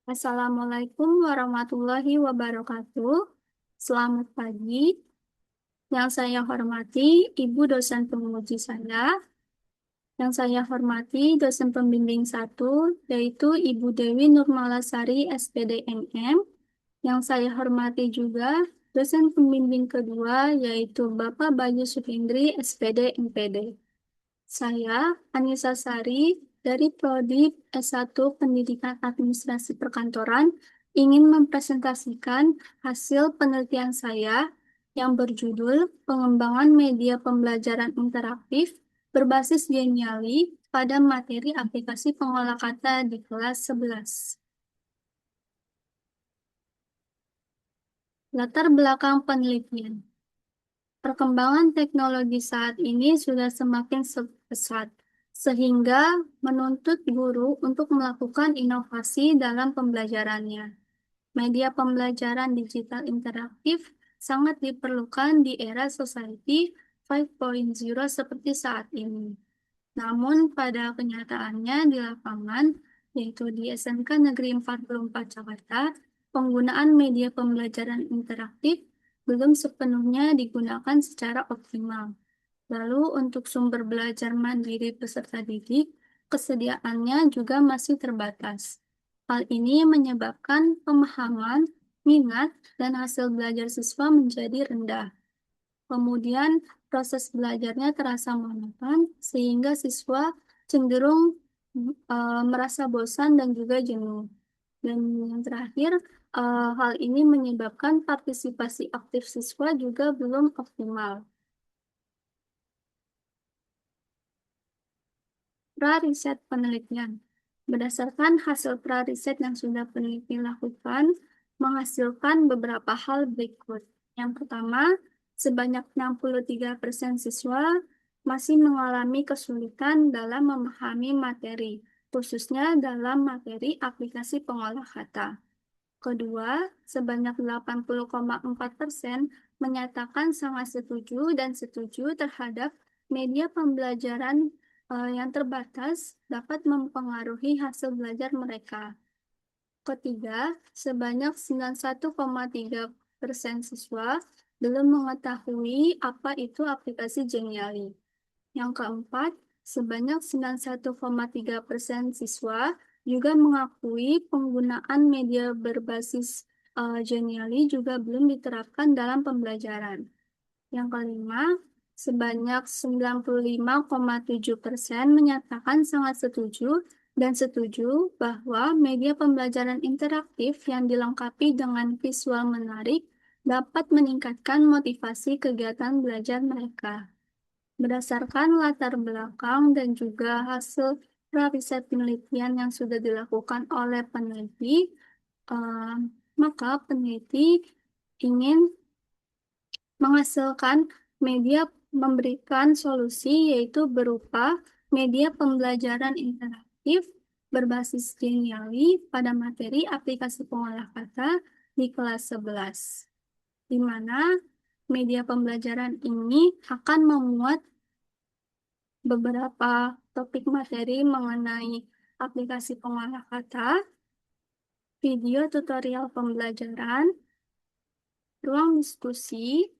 Assalamualaikum warahmatullahi wabarakatuh. Selamat pagi. Yang saya hormati Ibu dosen penguji saya. Yang saya hormati dosen pembimbing satu, yaitu Ibu Dewi Nurmalasari, SPD MM. Yang saya hormati juga dosen pembimbing kedua, yaitu Bapak Bayu Supindri, SPD MPD. Saya, Anissa Sari, dari Prodi S1 Pendidikan Administrasi Perkantoran, ingin mempresentasikan hasil penelitian saya yang berjudul Pengembangan Media Pembelajaran Interaktif berbasis Geniali pada materi aplikasi pengolah kata di kelas 11. Latar belakang penelitian. Perkembangan teknologi saat ini sudah semakin pesat, sehingga menuntut guru untuk melakukan inovasi dalam pembelajarannya. Media pembelajaran digital interaktif sangat diperlukan di era society 5.0 seperti saat ini. Namun pada kenyataannya di lapangan, yaitu di SMK Negeri 44 Jakarta, penggunaan media pembelajaran interaktif belum sepenuhnya digunakan secara optimal. Lalu untuk sumber belajar mandiri peserta didik, kesediaannya juga masih terbatas. Hal ini menyebabkan pemahaman, minat, dan hasil belajar siswa menjadi rendah. Kemudian proses belajarnya terasa monoton sehingga siswa cenderung merasa bosan dan juga jenuh. Dan yang terakhir, hal ini menyebabkan partisipasi aktif siswa juga belum optimal. Pra-riset penelitian. Berdasarkan hasil pra-riset yang sudah peneliti lakukan, menghasilkan beberapa hal berikut. Yang pertama, sebanyak 63% siswa masih mengalami kesulitan dalam memahami materi, khususnya dalam materi aplikasi pengolah kata. Kedua, sebanyak 80,4% menyatakan sangat setuju dan setuju terhadap media pembelajaran yang terbatas dapat mempengaruhi hasil belajar mereka. Ketiga, sebanyak 91,3% siswa belum mengetahui apa itu aplikasi Geniali. Yang keempat, sebanyak 91,3% siswa juga mengakui penggunaan media berbasis Geniali juga belum diterapkan dalam pembelajaran. Yang kelima, sebanyak 95,7% menyatakan sangat setuju dan setuju bahwa media pembelajaran interaktif yang dilengkapi dengan visual menarik dapat meningkatkan motivasi kegiatan belajar mereka. Berdasarkan latar belakang dan juga hasil riset penelitian yang sudah dilakukan oleh peneliti, eh, maka peneliti ingin menghasilkan media memberikan solusi yaitu berupa media pembelajaran interaktif berbasis Geniali pada materi aplikasi pengolah kata di kelas 11, di mana media pembelajaran ini akan memuat beberapa topik materi mengenai aplikasi pengolah kata, video tutorial pembelajaran, ruang diskusi,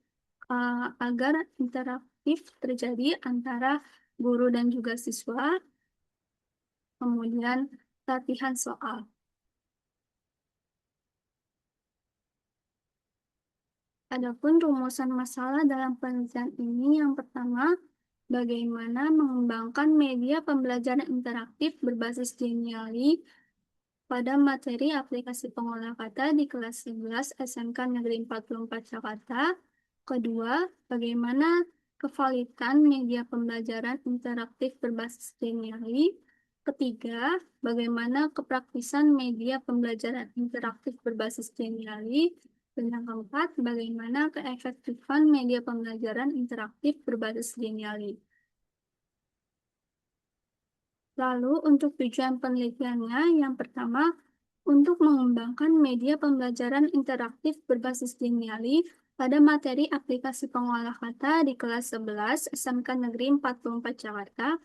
agar interaktif terjadi antara guru dan juga siswa, kemudian latihan soal. Adapun rumusan masalah dalam penelitian ini yang pertama, bagaimana mengembangkan media pembelajaran interaktif berbasis Geniali pada materi aplikasi pengolah kata di kelas 11 SMK Negeri 44 Jakarta. Kedua, bagaimana kevalitan media pembelajaran interaktif berbasis Geniali. Ketiga, bagaimana kepraktisan media pembelajaran interaktif berbasis Geniali. Dan yang keempat, bagaimana keefektifan media pembelajaran interaktif berbasis Geniali. Lalu untuk tujuan penelitiannya, yang pertama, untuk mengembangkan media pembelajaran interaktif berbasis Geniali pada materi aplikasi pengolah kata di kelas 11 SMK Negeri 44 Jakarta.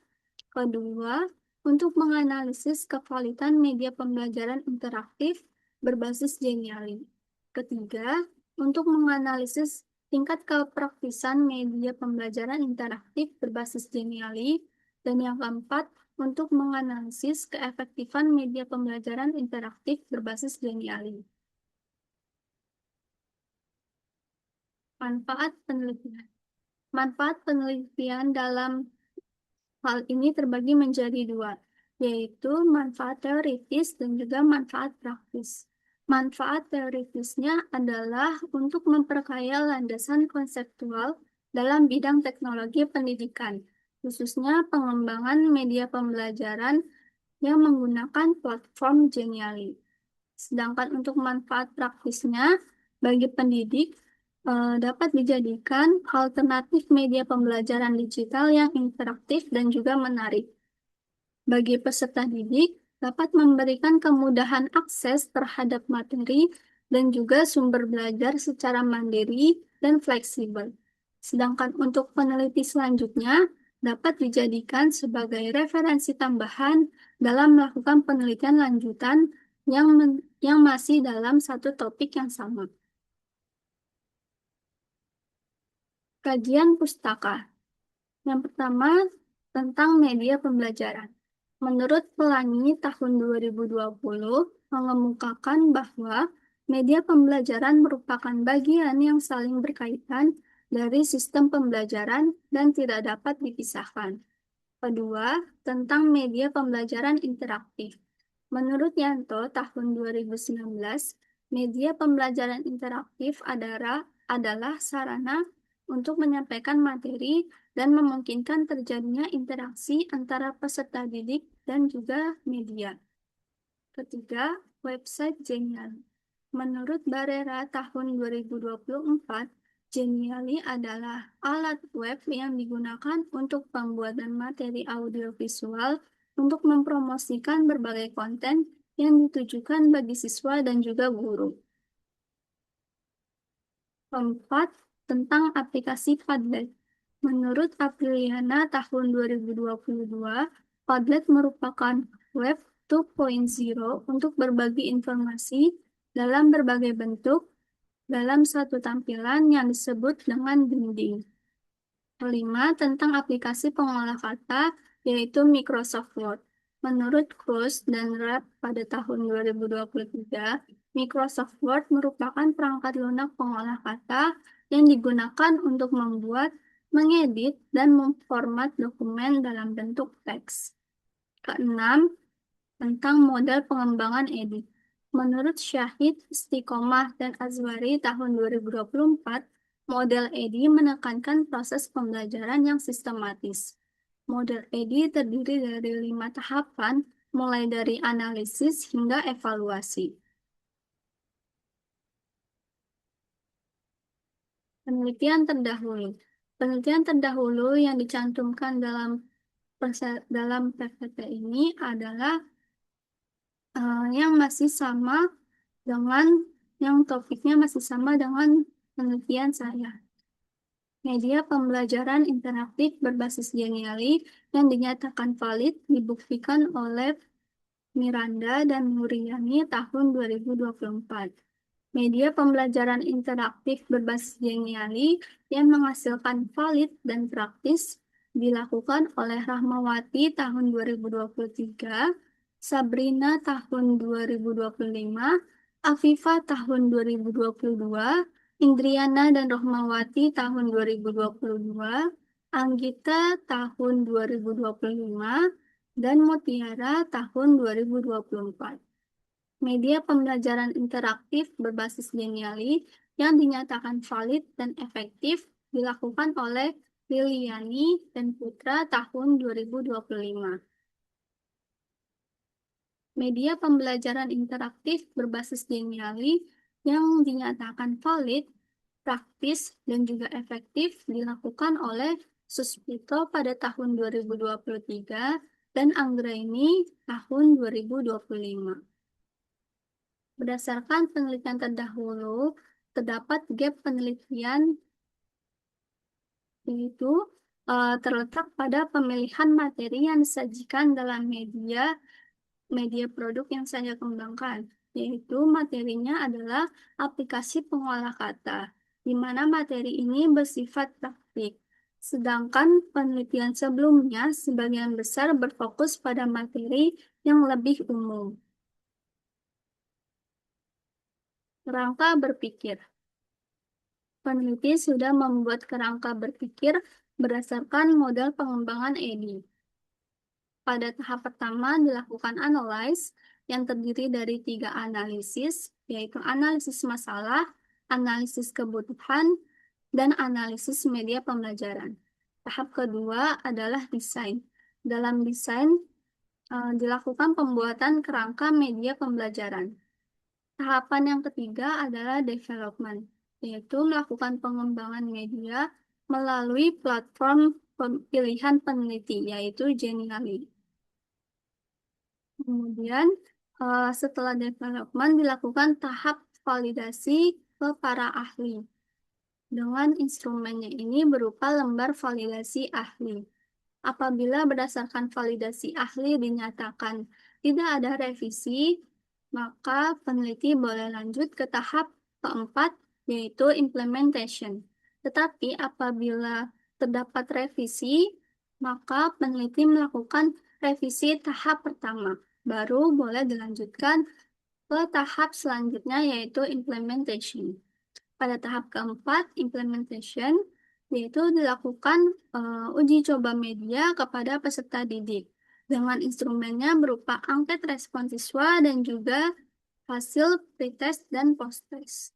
Kedua, untuk menganalisis kevalitan media pembelajaran interaktif berbasis Geniali. Ketiga, untuk menganalisis tingkat kepraktisan media pembelajaran interaktif berbasis Geniali. Dan yang keempat, untuk menganalisis keefektifan media pembelajaran interaktif berbasis Geniali. Manfaat penelitian. Manfaat penelitian dalam hal ini terbagi menjadi dua, yaitu manfaat teoritis dan juga manfaat praktis. Manfaat teoritisnya adalah untuk memperkaya landasan konseptual dalam bidang teknologi pendidikan, khususnya pengembangan media pembelajaran yang menggunakan platform Geniali. Sedangkan untuk manfaat praktisnya, bagi pendidik, dapat dijadikan alternatif media pembelajaran digital yang interaktif dan juga menarik. Bagi peserta didik, dapat memberikan kemudahan akses terhadap materi dan juga sumber belajar secara mandiri dan fleksibel. Sedangkan untuk peneliti selanjutnya, dapat dijadikan sebagai referensi tambahan dalam melakukan penelitian lanjutan yang masih dalam satu topik yang sama. Kajian pustaka. Yang pertama, tentang media pembelajaran. Menurut Pelangi tahun 2020 mengemukakan bahwa media pembelajaran merupakan bagian yang saling berkaitan dari sistem pembelajaran dan tidak dapat dipisahkan. Kedua, tentang media pembelajaran interaktif. Menurut Yanto tahun 2019, media pembelajaran interaktif adalah sarana untuk menyampaikan materi dan memungkinkan terjadinya interaksi antara peserta didik dan juga media. Ketiga, website Geniali. Menurut Barera tahun 2024, Geniali adalah alat web yang digunakan untuk pembuatan materi audiovisual untuk mempromosikan berbagai konten yang ditujukan bagi siswa dan juga guru. Keempat, tentang aplikasi Padlet. Menurut Apriliana tahun 2022, Padlet merupakan web 2.0 untuk berbagi informasi dalam berbagai bentuk dalam satu tampilan yang disebut dengan dinding. Kelima, tentang aplikasi pengolah kata, yaitu Microsoft Word. Menurut Cruz dan Rapp pada tahun 2023, Microsoft Word merupakan perangkat lunak pengolah kata yang digunakan untuk membuat, mengedit, dan memformat dokumen dalam bentuk teks. Keenam, tentang model pengembangan edit. Menurut Syahid, Istiqomah, dan Azwari tahun 2024, model EDI menekankan proses pembelajaran yang sistematis. Model EDI terdiri dari 5 tahapan, mulai dari analisis hingga evaluasi. Penelitian terdahulu. Penelitian terdahulu yang dicantumkan dalam PPT ini adalah yang masih sama dengan yang topiknya masih sama dengan penelitian saya. Media pembelajaran interaktif berbasis Geniali yang dinyatakan valid dibuktikan oleh Miranda dan Muriani tahun 2024. Media pembelajaran interaktif berbasis Geniali yang menghasilkan valid dan praktis dilakukan oleh Rahmawati tahun 2023, Sabrina tahun 2025, Afifa tahun 2022, Indriana dan Rohmawati tahun 2022, Anggita tahun 2025, dan Mutiara tahun 2024. Media pembelajaran interaktif berbasis Geniali yang dinyatakan valid dan efektif dilakukan oleh Liliani dan Putra tahun 2025. Media pembelajaran interaktif berbasis Geniali yang dinyatakan valid, praktis, dan juga efektif dilakukan oleh Suspito pada tahun 2023 dan Anggraini tahun 2025. Berdasarkan penelitian terdahulu, terdapat gap penelitian yaitu terletak pada pemilihan materi yang disajikan dalam media produk yang saya kembangkan. yaitu materinya adalah aplikasi pengolah kata, di mana materi ini bersifat praktik. Sedangkan penelitian sebelumnya sebagian besar berfokus pada materi yang lebih umum. Kerangka berpikir. Peneliti sudah membuat kerangka berpikir berdasarkan model pengembangan EDI. Pada tahap pertama dilakukan analyze yang terdiri dari 3 analisis, yaitu analisis masalah, analisis kebutuhan, dan analisis media pembelajaran. Tahap kedua adalah desain. Dalam desain dilakukan pembuatan kerangka media pembelajaran. Tahapan yang ketiga adalah development, yaitu melakukan pengembangan media melalui platform pilihan peneliti, yaitu Genially. Kemudian, setelah development dilakukan tahap validasi ke para ahli. Dengan instrumennya ini berupa lembar validasi ahli. Apabila berdasarkan validasi ahli dinyatakan tidak ada revisi, maka peneliti boleh lanjut ke tahap keempat, yaitu implementation. Tetapi apabila terdapat revisi, maka peneliti melakukan revisi tahap pertama, baru boleh dilanjutkan ke tahap selanjutnya, yaitu implementation. Pada tahap keempat, implementation, yaitu dilakukan uji coba media kepada peserta didik dengan instrumennya berupa angket respon siswa dan juga hasil pretest dan post-test.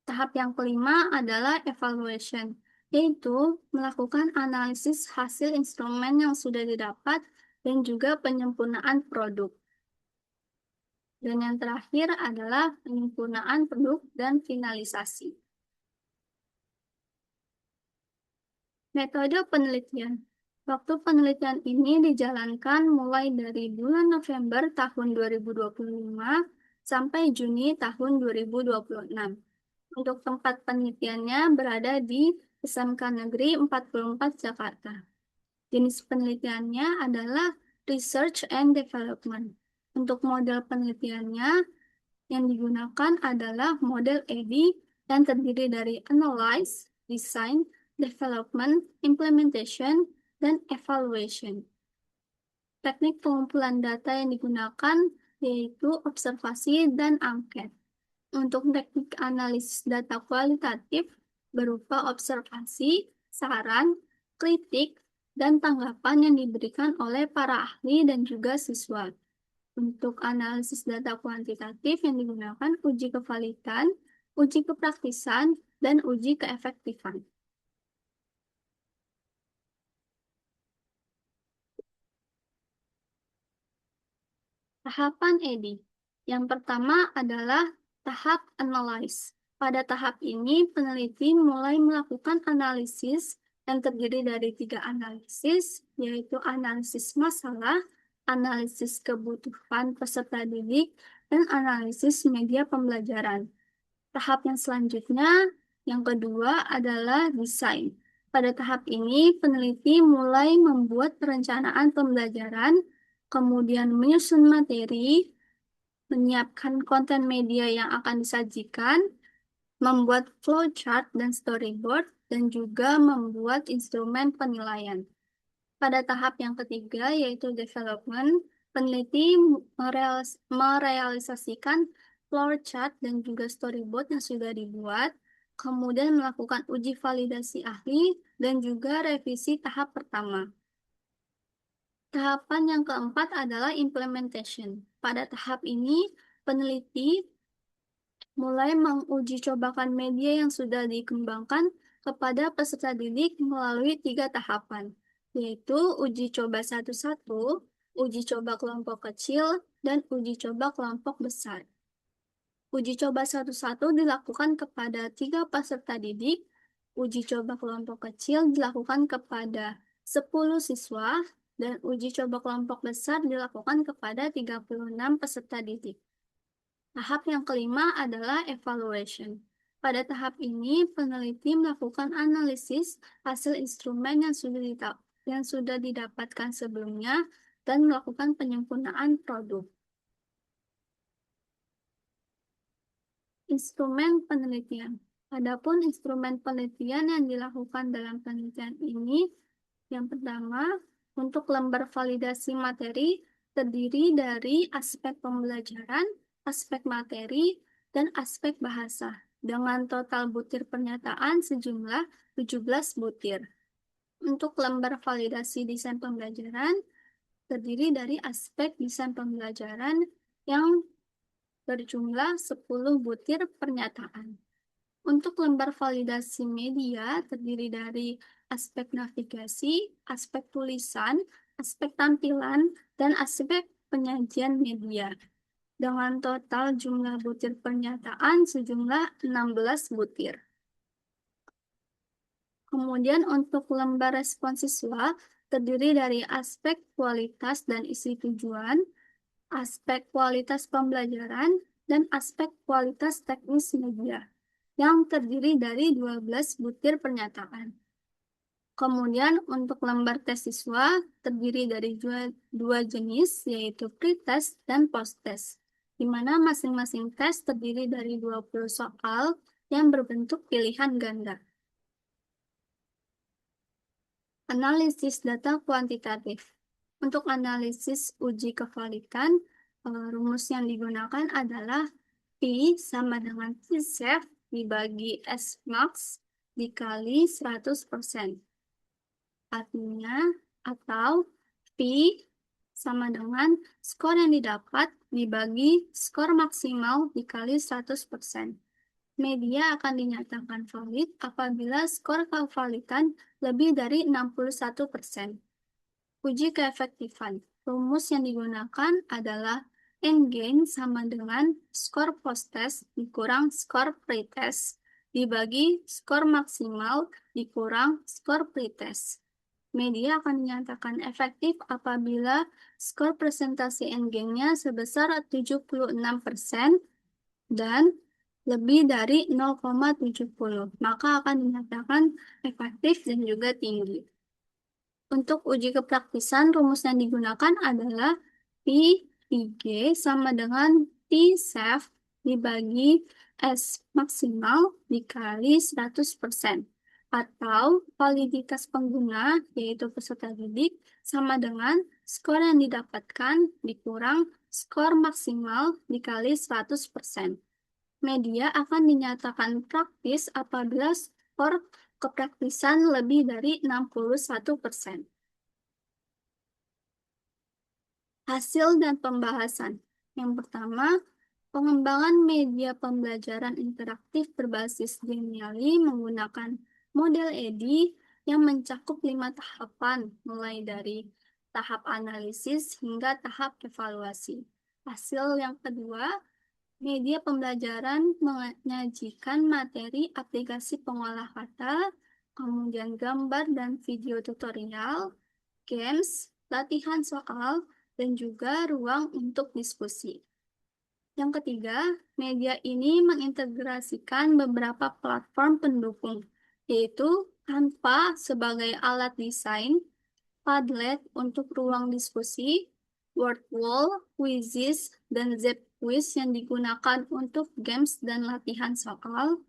Tahap yang kelima adalah evaluation, yaitu melakukan analisis hasil instrumen yang sudah didapat dan juga penyempurnaan produk. Dan yang terakhir adalah penyempurnaan produk dan finalisasi. Metode penelitian. Waktu penelitian ini dijalankan mulai dari bulan November tahun 2025 sampai Juni tahun 2026. Untuk tempat penelitiannya berada di SMK Negeri 44 Jakarta. Jenis penelitiannya adalah Research and Development. Untuk model penelitiannya yang digunakan adalah model EDI yang terdiri dari Analyze, Design, Development, Implementation, dan Evaluation. Teknik pengumpulan data yang digunakan yaitu observasi dan angket. Untuk teknik analisis data kualitatif berupa observasi, saran, kritik, dan tanggapan yang diberikan oleh para ahli dan juga siswa. Untuk analisis data kuantitatif yang digunakan uji kevalidan, uji kepraktisan, dan uji keefektifan. Tahapan EDI. Yang pertama adalah tahap analyze. Pada tahap ini, peneliti mulai melakukan analisis yang terdiri dari 3 analisis, yaitu analisis masalah, analisis kebutuhan peserta didik, dan analisis media pembelajaran. Tahap yang selanjutnya, yang kedua adalah desain. Pada tahap ini, peneliti mulai membuat perencanaan pembelajaran, kemudian menyusun materi, menyiapkan konten media yang akan disajikan, membuat flowchart dan storyboard, dan juga membuat instrumen penilaian. Pada tahap yang ketiga, yaitu development, peneliti merealisasikan flowchart dan juga storyboard yang sudah dibuat, kemudian melakukan uji validasi ahli, dan juga revisi tahap pertama. Tahapan yang keempat adalah implementation. Pada tahap ini, peneliti mulai menguji cobakan media yang sudah dikembangkan kepada peserta didik melalui 3 tahapan, yaitu uji coba 1-1, uji coba kelompok kecil, dan uji coba kelompok besar. Uji coba 1-1 dilakukan kepada 3 peserta didik, uji coba kelompok kecil dilakukan kepada 10 siswa, dan uji coba kelompok besar dilakukan kepada 36 peserta didik. Tahap yang kelima adalah evaluation. Pada tahap ini, peneliti melakukan analisis hasil instrumen yang sudah didapatkan sebelumnya dan melakukan penyempurnaan produk. Instrumen penelitian. Adapun instrumen penelitian yang dilakukan dalam penelitian ini, yang pertama, untuk lembar validasi materi terdiri dari aspek pembelajaran, aspek materi, dan aspek bahasa, dengan total butir pernyataan sejumlah 17 butir. Untuk lembar validasi desain pembelajaran, terdiri dari aspek desain pembelajaran yang berjumlah 10 butir pernyataan. Untuk lembar validasi media terdiri dari aspek navigasi, aspek tulisan, aspek tampilan, dan aspek penyajian media. Dengan total jumlah butir pernyataan sejumlah 16 butir. Kemudian untuk lembar respon siswa terdiri dari aspek kualitas dan isi tujuan, aspek kualitas pembelajaran, dan aspek kualitas teknis media yang terdiri dari 12 butir pernyataan. Kemudian untuk lembar tes siswa terdiri dari dua jenis, yaitu pre-test dan post-test, di mana masing-masing tes terdiri dari 20 soal yang berbentuk pilihan ganda. Analisis data kuantitatif. Untuk analisis uji kevalitan, rumus yang digunakan adalah P sama dengan T-SAFE dibagi S-max dikali 100%. Artinya, atau P sama dengan skor yang didapat dibagi skor maksimal dikali 100%. Media akan dinyatakan valid apabila skor kevalitan lebih dari 61%. Uji keefektifan. Rumus yang digunakan adalah N-gain sama dengan skor post-test dikurang skor pre-test dibagi skor maksimal dikurang skor pre-test. Media akan dinyatakan efektif apabila skor presentasi N-gain-nya sebesar 76% dan lebih dari 0,70, maka akan dinyatakan efektif dan juga tinggi. Untuk uji kepraktisan, rumus yang digunakan adalah P/G sama dengan T-SAFE dibagi S maksimal dikali 100%. Atau validitas pengguna, yaitu peserta didik, sama dengan skor yang didapatkan dikurang skor maksimal dikali 100%. Media akan dinyatakan praktis apabila skor kepraktisan lebih dari 61%. Hasil dan pembahasan. Yang pertama, pengembangan media pembelajaran interaktif berbasis Genially menggunakan model EDI yang mencakup 5 tahapan, mulai dari tahap analisis hingga tahap evaluasi. Hasil yang kedua, media pembelajaran menyajikan materi aplikasi pengolah kata, kemudian gambar dan video tutorial, games, latihan soal, dan juga ruang untuk diskusi. Yang ketiga, media ini mengintegrasikan beberapa platform pendukung, yaitu Canva sebagai alat desain, Padlet untuk ruang diskusi, Wordwall, Quizzes, dan Zepquiz yang digunakan untuk games dan latihan soal,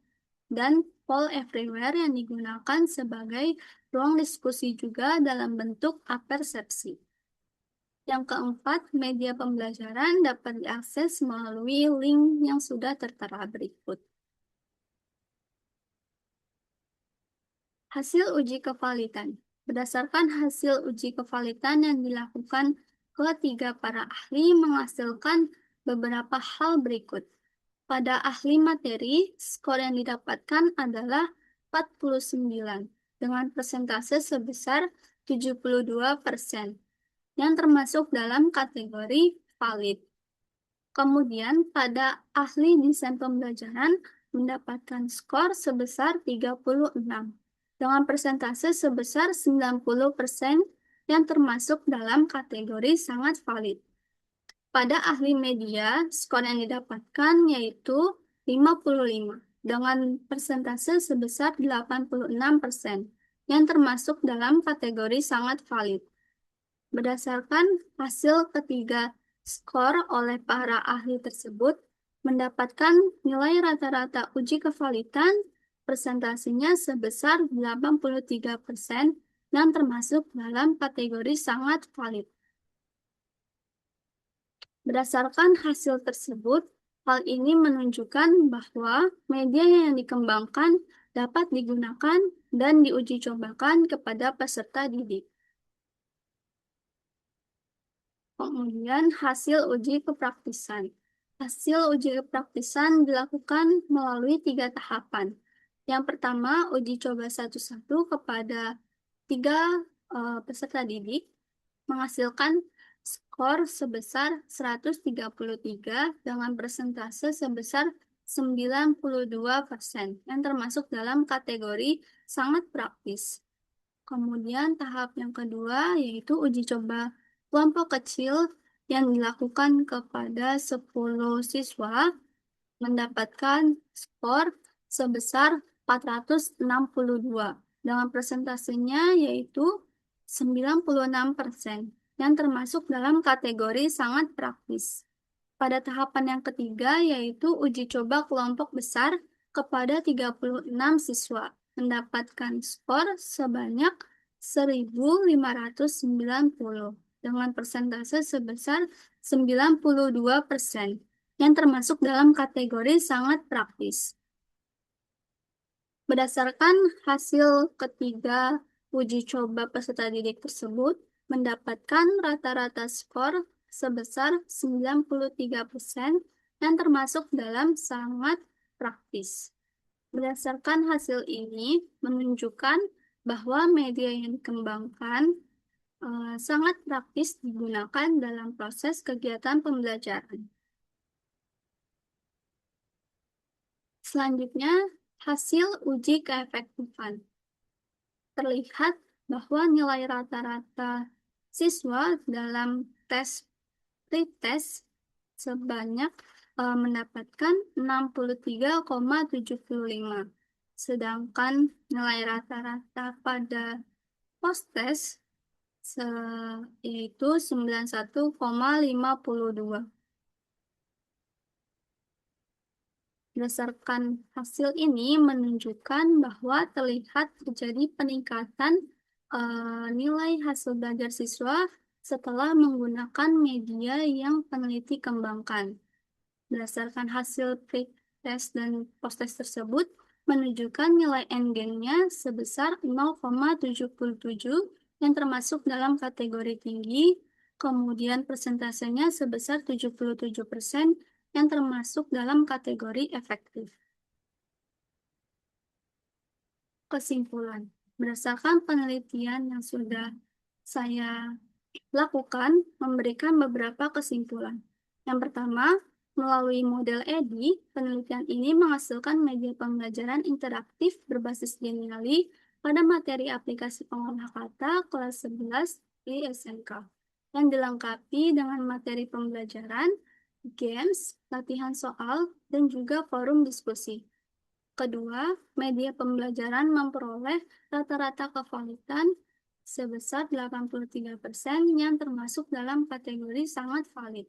dan Poll Everywhere yang digunakan sebagai ruang diskusi juga dalam bentuk apersepsi. Yang keempat, media pembelajaran dapat diakses melalui link yang sudah tertera berikut. Hasil uji kevalitan. Berdasarkan hasil uji kevalitan yang dilakukan ketiga para ahli menghasilkan beberapa hal berikut. Pada ahli materi, skor yang didapatkan adalah 49 dengan persentase sebesar 72%, yang termasuk dalam kategori valid. Kemudian pada ahli desain pembelajaran mendapatkan skor sebesar 36 dengan persentase sebesar 90% yang termasuk dalam kategori sangat valid. Pada ahli media, skor yang didapatkan yaitu 55 dengan persentase sebesar 86% yang termasuk dalam kategori sangat valid. Berdasarkan hasil ketiga skor oleh para ahli tersebut, mendapatkan nilai rata-rata uji kevalitan presentasinya sebesar 83% dan termasuk dalam kategori sangat valid. Berdasarkan hasil tersebut, hal ini menunjukkan bahwa media yang dikembangkan dapat digunakan dan diuji cobakan kepada peserta didik. Kemudian hasil uji kepraktisan. Hasil uji kepraktisan dilakukan melalui 3 tahapan. Yang pertama, uji coba satu-satu kepada 3 peserta didik menghasilkan skor sebesar 133 dengan persentase sebesar 92% yang termasuk dalam kategori sangat praktis. Kemudian tahap yang kedua yaitu uji coba kelompok kecil yang dilakukan kepada 10 siswa mendapatkan skor sebesar 462 dengan persentasenya yaitu 96% yang termasuk dalam kategori sangat praktis. Pada tahapan yang ketiga yaitu uji coba kelompok besar kepada 36 siswa mendapatkan skor sebanyak 1.590 dengan persentase sebesar 92% yang termasuk dalam kategori sangat praktis. Berdasarkan hasil ketiga uji coba peserta didik tersebut mendapatkan rata-rata skor sebesar 93% yang termasuk dalam sangat praktis. Berdasarkan hasil ini menunjukkan bahwa media yang dikembangkan sangat praktis digunakan dalam proses kegiatan pembelajaran. Selanjutnya, hasil uji keefektifan. Terlihat bahwa nilai rata-rata siswa dalam tes pretest sebanyak mendapatkan 63,75. Sedangkan nilai rata-rata pada post-test yaitu 91,52. Berdasarkan hasil ini menunjukkan bahwa terlihat terjadi peningkatan nilai hasil belajar siswa setelah menggunakan media yang peneliti kembangkan. Berdasarkan hasil pre-test dan post-test tersebut menunjukkan nilai N-nya sebesar 0,77 yang termasuk dalam kategori tinggi, kemudian persentasenya sebesar 77% yang termasuk dalam kategori efektif. Kesimpulan, berdasarkan penelitian yang sudah saya lakukan, memberikan beberapa kesimpulan. Yang pertama, melalui model EDI, penelitian ini menghasilkan media pembelajaran interaktif berbasis Geniali pada materi aplikasi pengolah kata kelas 11 di SMK, yang dilengkapi dengan materi pembelajaran, games, latihan soal, dan juga forum diskusi. Kedua, media pembelajaran memperoleh rata-rata kevalitan sebesar 83% yang termasuk dalam kategori sangat valid.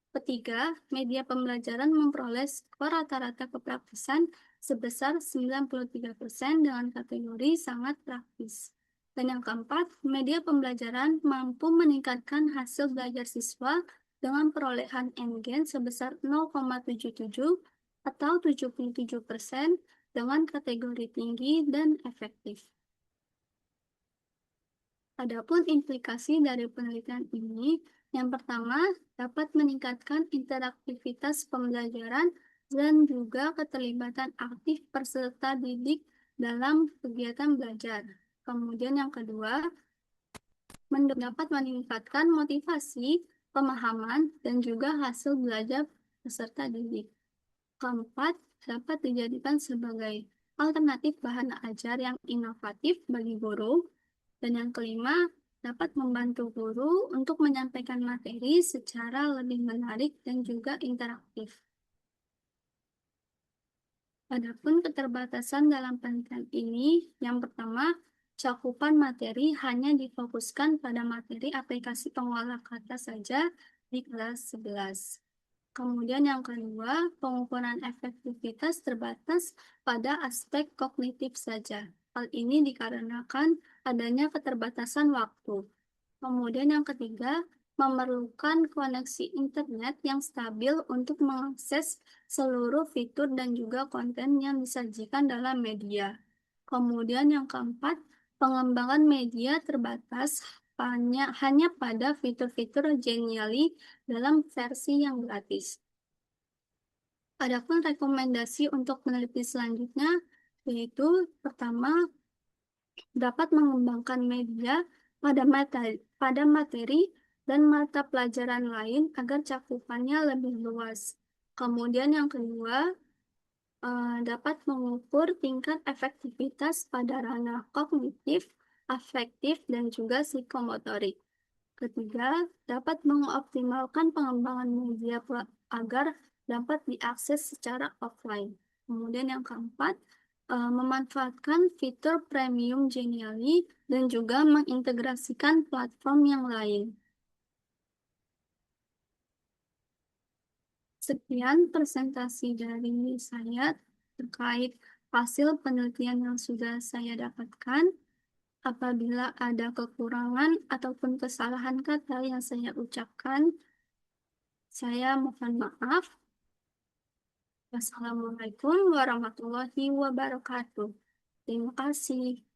Ketiga, media pembelajaran memperoleh skor rata-rata kepraktisan sebesar 93% dengan kategori sangat praktis. Dan yang keempat, media pembelajaran mampu meningkatkan hasil belajar siswa dengan perolehan N-gen sebesar 0,77 atau 77% dengan kategori tinggi dan efektif. Adapun implikasi dari penelitian ini, yang pertama dapat meningkatkan interaktivitas pembelajaran dan juga keterlibatan aktif peserta didik dalam kegiatan belajar. Kemudian yang kedua, dapat meningkatkan motivasi, pemahaman, dan juga hasil belajar peserta didik. Keempat, dapat dijadikan sebagai alternatif bahan ajar yang inovatif bagi guru. Dan yang kelima, dapat membantu guru untuk menyampaikan materi secara lebih menarik dan juga interaktif. Adapun keterbatasan dalam penelitian ini, yang pertama, cakupan materi hanya difokuskan pada materi aplikasi pengolah kata saja di kelas 11. Kemudian yang kedua, pengukuran efektivitas terbatas pada aspek kognitif saja. Hal ini dikarenakan adanya keterbatasan waktu. Kemudian yang ketiga, memerlukan koneksi internet yang stabil untuk mengakses seluruh fitur dan juga konten yang disajikan dalam media. Kemudian yang keempat, pengembangan media terbatas hanya pada fitur-fitur Genially dalam versi yang gratis. Adapun rekomendasi untuk peneliti selanjutnya, yaitu pertama, dapat mengembangkan media pada materi dan mata pelajaran lain agar cakupannya lebih luas. Kemudian yang kedua, dapat mengukur tingkat efektivitas pada ranah kognitif, afektif, dan juga psikomotorik. Ketiga, dapat mengoptimalkan pengembangan media agar dapat diakses secara offline. Kemudian yang keempat, memanfaatkan fitur premium Genially dan juga mengintegrasikan platform yang lain. Sekian presentasi dari saya terkait hasil penelitian yang sudah saya dapatkan. Apabila ada kekurangan ataupun kesalahan kata yang saya ucapkan, saya mohon maaf. Wassalamualaikum warahmatullahi wabarakatuh. Terima kasih.